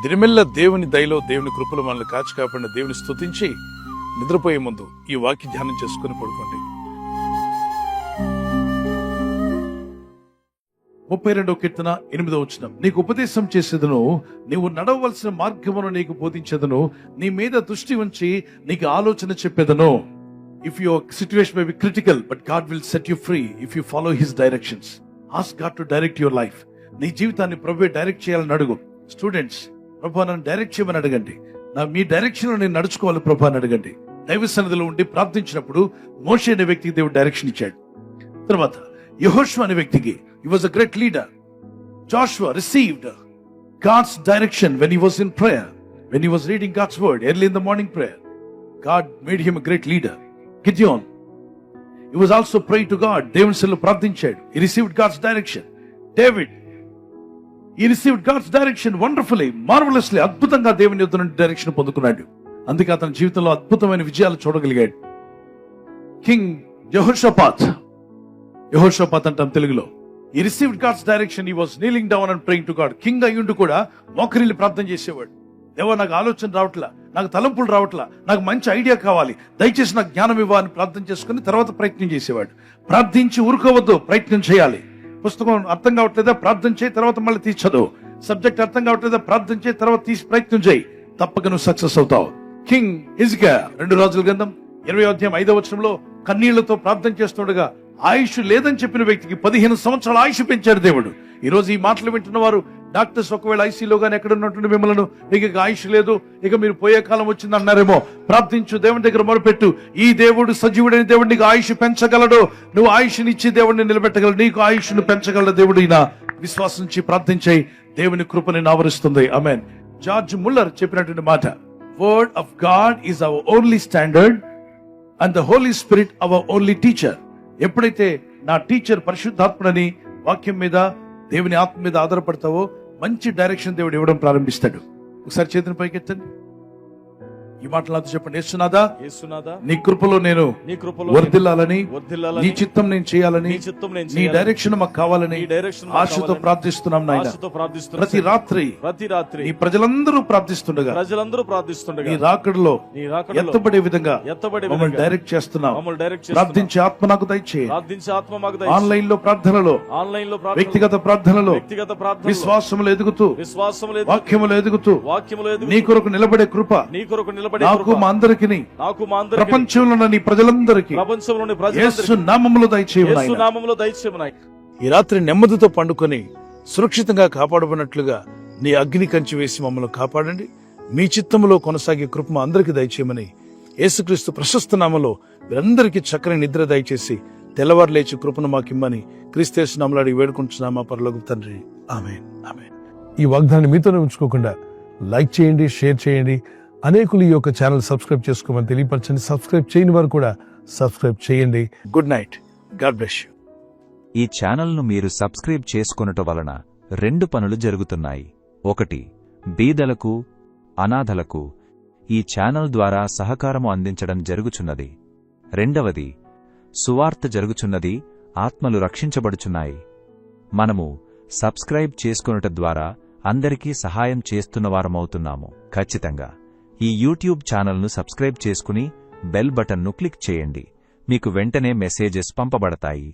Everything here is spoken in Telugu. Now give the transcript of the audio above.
దినమెల్ల దేవుని దయలో దేవుని కృపలో మనల్ని కాచి కాపాడిన దేవుని స్తుతించి నిద్రపోయే ముందు ఈ వాక్య ధ్యానం చేసుకుని పడుకోండి. 32వ కీర్తన 8వ వచనం. నీకు ఉపదేశం చేసేదను, నీవు నడవవలసిన మార్గమును నీకు బోధించేదను, నీ మీద దృష్టి ఉంచి నీకు ఆలోచన చెప్పేదను. If your situation may be critical, but God will set you free if you follow His directions. Ask God to direct your life. నీ జీవితాన్ని ప్రభువే డైరెక్ట్ చేయాలని అడుగు. స్టూడెంట్స్, ప్రభు నన్ను డైరెక్ట్ చేయమని అడగండి. మీ డైరెక్షన్ లో నేను నడుచుకోవాలి ప్రభు అని అడగండి. దైవ సన్నిధిలో ఉండి ప్రార్థించినప్పుడు మోషే అనే వ్యక్తికి దేవుడు డైరెక్షన్ ఇచ్చాడు. తర్వాత యెహోషువ అనే వ్యక్తికి, he was a great leader. Joshua received God's direction when he was in prayer, when he was reading God's word early in the morning prayer. God made him a great leader. Gideon, he was also praying to God. దేవుని సన్నిధిలో ప్రార్థించాడు. He received God's direction. David, he received God's direction wonderfully, marvelously. అద్భుతంగా దేవుని యొద్ద నుండి డైరెక్షన్ పొందుకున్నాడు. అందుకే అతని జీవితంలో అద్భుతమైన విజయాలు చూడగలిగాడు. కింగ్ యెహోషాపాత్ అంటాం తెలుగులో. He received God's direction. He was kneeling down and praying to God. King అయ్యుండి కూడా మోకరిల్లి ప్రార్థన చేసేవాడు. దేవా, నాకు ఆలోచన రావట్లా, నాకు తలంపులు రావట్లా, నాకు మంచి ఐడియా కావాలి, దయచేసి నాకు జ్ఞానం ఇవ్వాలని ప్రార్థన చేసుకుని తర్వాత ప్రయత్నం చేసేవాడు. ప్రార్థించి ఊరుకోవద్దు, ప్రయత్నం చేయాలి. పుస్తకం అర్థం కావట్లేదా, ప్రార్థన చేయి, తర్వాత మళ్ళీ తీసి చదువు. సబ్జెక్ట్ అర్థం కావట్లేదా, ప్రార్థన చేయి, తర్వాత తీసి ప్రయత్నం చేయి. తప్పక నువ్వు సక్సెస్ అవుతావు. కింగ్ హిజ్కియా 2 రాజుల గ్రంథం 20వ అధ్యాయం 5వ వచనంలో కన్నీళ్లతో ప్రార్థన చేస్తుండగా ఆయుష్ లేదని చెప్పిన వ్యక్తికి 15 సంవత్సరాల ఆయుష్ పెంచాడు దేవుడు. ఈ రోజు ఈ మాటలు వింటున్న వారు డాక్టర్స్ ఒకవేళ ఐసీలో గానీ ఎక్కడ ఉన్నటువంటి మిమ్మల్ని మీకు ఇక ఆయుష్ లేదు, ఇక మీరు పోయే కాలం వచ్చింది అన్నారేమో. ప్రార్థించు, దేవుని దగ్గర మొరపెట్టు. ఈ దేవుడు సజీవుడైన దేవుడు నీకు ఆయుష్ పెంచగలడు. నువ్వు ఆయుష్నిచ్చి దేవుడిని నిలబెట్టగలడు. నీకు ఆయుష్ను పెంచగలడు దేవుడు. ఈయన విశ్వాసించి ప్రార్థించే దేవుని కృపని ఆవరిస్తుంది. ఆమేన్. జార్జ్ ముల్లర్ చెప్పినటువంటి మాట, word of God is our only standard and the Holy Spirit our only teacher. ఎప్పుడైతే నా టీచర్ పరిశుద్ధాత్మని వాక్యం మీద దేవుని ఆత్మ మీద ఆధారపడతావో మంచి డైరెక్షన్ దేవుడు ఇవ్వడం ప్రారంభిస్తాడు. ఒకసారి చేతిని పైకెత్తండి. ఈ మాటలు నాతో చెప్పండి. యేసునాథా, నీ కృపలో నేను వర్ధిల్లాలని, నీ చిత్తం నేను చేయాలని, నీ డైరెక్షన్ మాకు కావాలని ఆశతో ప్రార్థిస్తున్నాం నాయన. ప్రతి రాత్రి నీ ప్రజలందరూ ప్రార్థిస్తుండగా నీ రాకడలో ఎత్తబడే విధంగా మమ్మల్ని డైరెక్ట్ చేస్తున్నాం. ప్రార్థించే ఆత్మ నాకు దయచేయండి. ఆన్లైన్ లో ప్రార్థనలో, వ్యక్తిగత ప్రార్థనలో విశ్వాసములు ఎదుగుతూ, వాక్యములు ఎదుగుతూ నీ కొరకు నిలబడే కృప నాకు మా అందరికీ, ప్రపంచంలో నీ ప్రజలందరికీ యేసు నామములో దయచేయమని. ఈ రాత్రి నెమ్మదితో పండుకొని సురక్షితంగా కాపాడబడినట్లుగా నీ అగ్ని కంచి వేసి మమ్మల్ని కాపాడండి. మీ చిత్తములో కొనసాగే కృప మా అందరికీ దయచేయమని యేసుక్రీస్తు ప్రశస్త నామములో మీరందరికీ చక్కని నిద్ర దయచేసి తెల్లవారు లేచి కృపను మాకిమ్మని క్రీస్తు నామములో అడిగి వేడుకుంటున్నామా పరలోకపు తండ్రి. ఆమేన్. ఆమేన్. ఈ వాగ్దానాన్ని మీతోనే ఉంచుకోకుండా లైక్ చేయండి, షేర్ చేయండి. అనేకులు ఈ యొక్క ఛానల్ సబ్స్క్రైబ్ చేసుకోమని తెలియపరచండి. సబ్స్క్రైబ్ చేయని వారు కూడా సబ్స్క్రైబ్ చేయండి. Good night. God bless you. ఈ ఛానల్ను మీరు సబ్స్క్రైబ్ చేసుకొనుట వలన 2 పనులు జరుగుతున్నాయి. 1, బీదలకు, అనాథలకు ఈ ఛానల్ ద్వారా సహకారము అందించడం జరుగుచున్నది. 2, సువార్త జరుగుచున్నది, ఆత్మలు రక్షించబడుచున్నాయి. మనము సబ్స్క్రైబ్ చేసుకొనుట ద్వారా అందరికీ సహాయం చేస్తున్నవారమవుతున్నాము. ఖచ్చితంగా ఈ యూట్యూబ్ ఛానల్ను సబ్స్క్రైబ్ చేసుకుని బెల్ బటన్ను క్లిక్ చేయండి. మీకు వెంటనే మెసేజెస్ పంపబడతాయి.